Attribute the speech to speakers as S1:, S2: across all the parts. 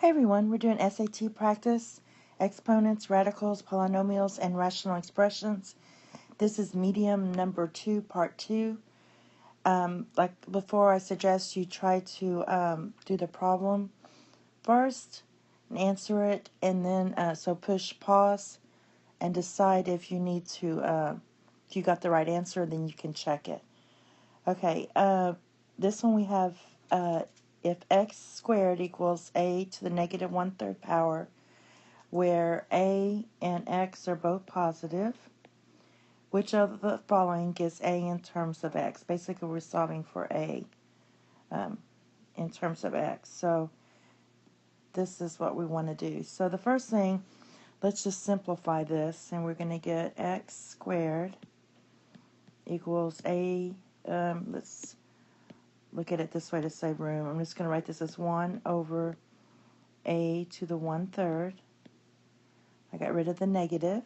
S1: Hey everyone, we're doing SAT practice, exponents, radicals, polynomials, and rational expressions. This is medium number 2, part 2. Like before, I suggest you try to do the problem first and answer it, and then so push pause and decide if you need to, if you got the right answer, then you can check it. Okay, this one we have if x squared equals a to the negative 1/3 power, where a and x are both positive, which of the following gives a in terms of x? Basically, we're solving for a in terms of x. So this is what we want to do. So the first thing, let's just simplify this, and we're going to get x squared equals a, let's look at it this way to save room. I'm just going to write this as 1 over a to the 1/3. I got rid of the negative,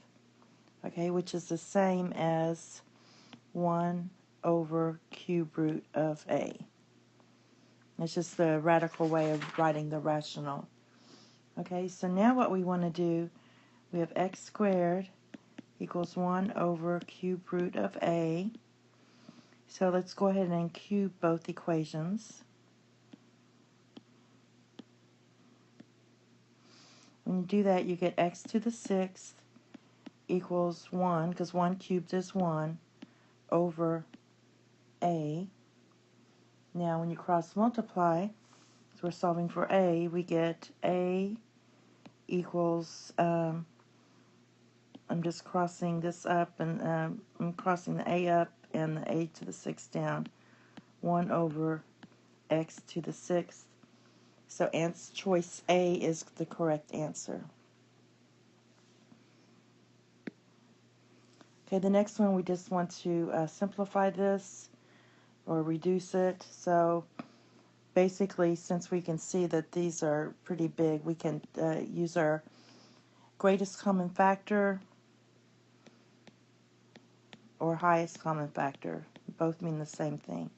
S1: okay, which is the same as 1 over cube root of a. It's just the radical way of writing the rational. Okay, so now what we want to do, we have x squared equals 1 over cube root of a. So let's go ahead and cube both equations. When you do that, you get x to the 6th equals 1, because 1 cubed is 1, over a. Now when you cross multiply, so we're solving for a, we get a equals, I'm just crossing this up, and I'm crossing the a up and the a to the 6th down, 1 over x to the 6th. So choice A is the correct answer. Okay, the next one, we just want to simplify this or reduce it. So basically, since we can see that these are pretty big, we can use our greatest common factor or highest common factor. Both mean the same thing.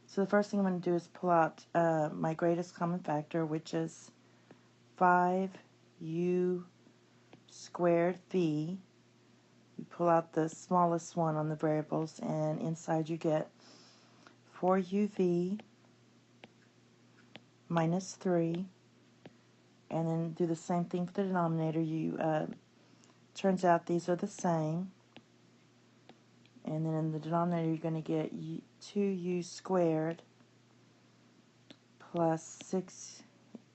S1: So the first thing I'm going to do is pull out my greatest common factor, which is 5u squared v. You pull out the smallest one on the variables, and inside you get 4uv minus 3. And then do the same thing for the denominator. Turns out these are the same. And then in the denominator, you're going to get 2u squared plus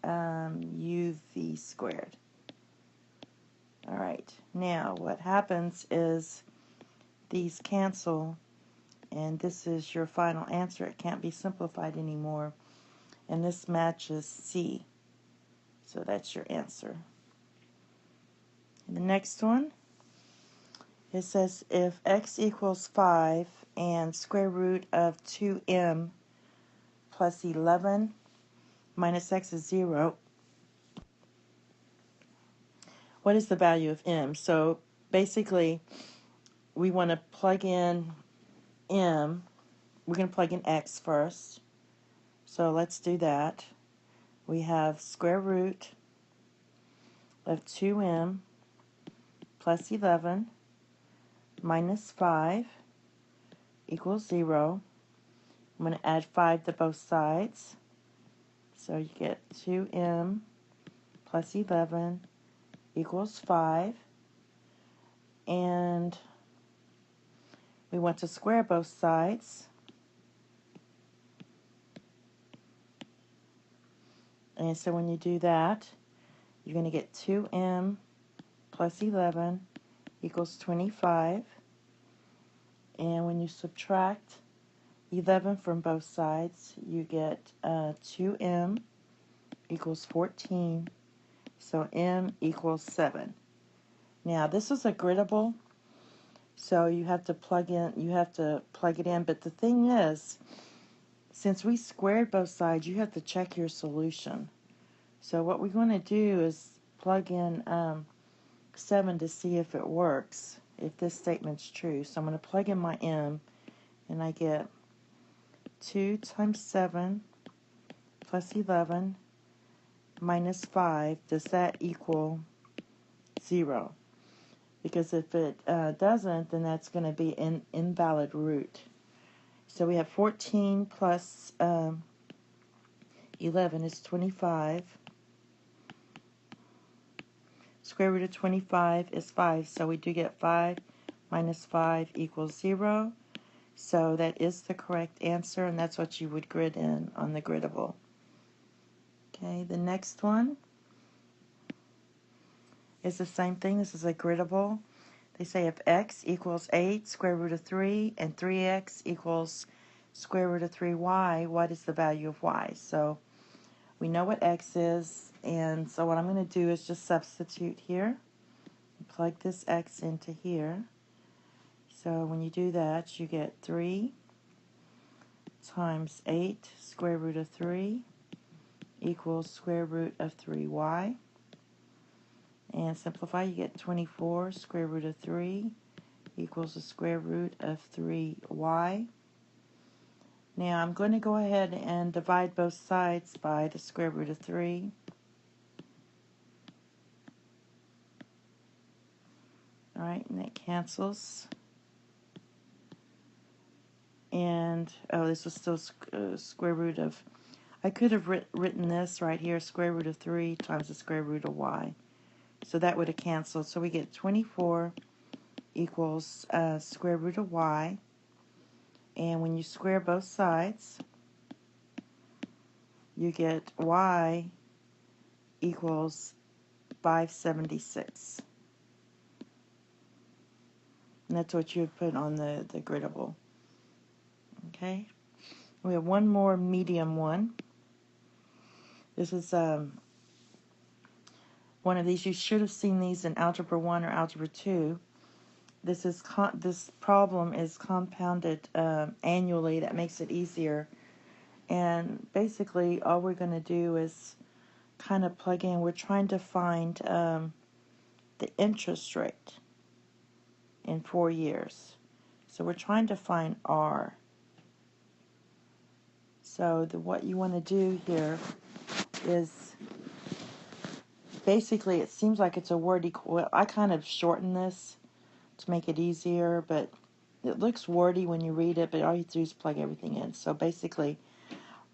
S1: 6uv squared. All right, now what happens is these cancel, and this is your final answer. It can't be simplified anymore, and this matches C. So that's your answer. And the next one, it says if x equals 5 and square root of 2m plus 11 minus x is 0, what is the value of m? So basically, we want to plug in m. We're going to plug in x first. So let's do that. We have square root of 2m plus 11 minus 5 equals 0. I'm going to add 5 to both sides. So you get 2m plus 11 equals 5. And we want to square both sides. And so when you do that, you're going to get 2m plus 11 equals 25. And when you subtract 11 from both sides, you get 2m equals 14. So m equals 7. Now this is a griddable, so you have to plug it in. But the thing is, since we squared both sides, you have to check your solution. So what we're going to do is plug in 7 to see if it works, if this statement's true. So I'm going to plug in my m, and I get 2 times 7 plus 11 minus 5, does that equal 0? Because if it doesn't, then that's going to be an invalid root. So we have 14 plus 11 is 25. Square root of 25 is 5, so we do get 5 minus 5 equals 0. So that is the correct answer, and that's what you would grid in on the griddable. Okay, the next one is the same thing. This is a griddable. They say if x equals 8 square root of 3 and 3x equals square root of 3y, what is the value of y? So we know what x is, and so what I'm going to do is just substitute here. Plug this x into here. So when you do that, you get 3 times 8 square root of 3 equals square root of 3y. And simplify, you get 24 square root of 3 equals the square root of 3y. Now I'm going to go ahead and divide both sides by the square root of 3. Alright, and that cancels. And, oh, this was still square root of, I could have written this right here, square root of 3 times the square root of y. So that would have canceled. So we get 24 equals square root of y. And when you square both sides, you get y equals 576. And that's what you would put on the griddable. Okay? We have one more medium one. This is one of these. You should have seen these in Algebra 1 or Algebra 2. This problem is compounded annually. That makes it easier. And basically, all we're going to do is kind of plug in. We're trying to find the interest rate in 4 years. So we're trying to find R. So what you want to do here is basically, it seems like it's a word well, I kind of shorten this to make it easier, but it looks wordy when you read it, but all you have to do is plug everything in. So basically,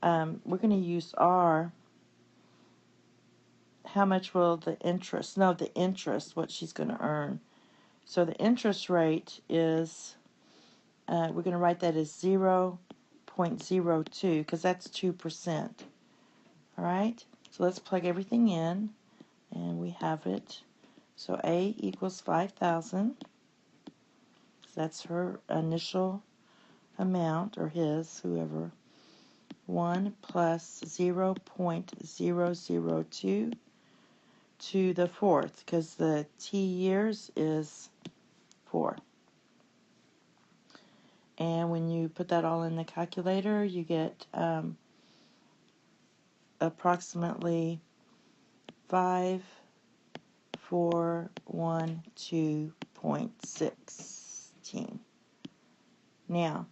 S1: we're going to use R. How much will the interest, what she's going to earn. So the interest rate is, we're going to write that as 0.02, because that's 2%. All right? So let's plug everything in, and we have it. So A equals 5,000. That's her initial amount, or his, whoever. 1 plus 0.002 to the fourth, because the T years is 4. And when you put that all in the calculator, you get approximately 5412.16. Now,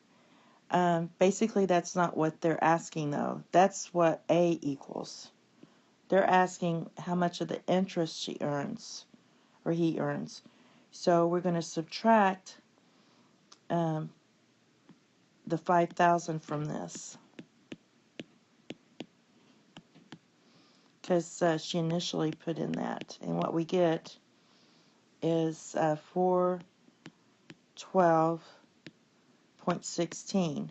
S1: basically that's not what they're asking, though. That's what A equals. They're asking how much of the interest she earns, or he earns. So we're going to subtract the 5,000 from this, because she initially put in that. And what we get is 412.16.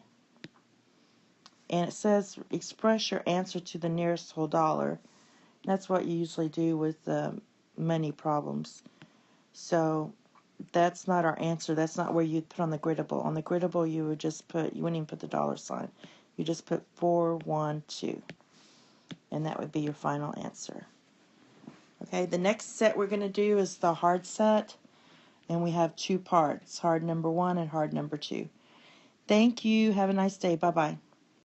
S1: And it says express your answer to the nearest whole dollar. That's what you usually do with money problems. So that's not our answer. That's not where you'd put on the griddable. On the griddable, you would just put, you wouldn't even put the dollar sign. You just put 412. And that would be your final answer. Okay, the next set we're going to do is the hard set. And we have 2 parts, hard number 1 and hard number 2. Thank you. Have a nice day. Bye-bye.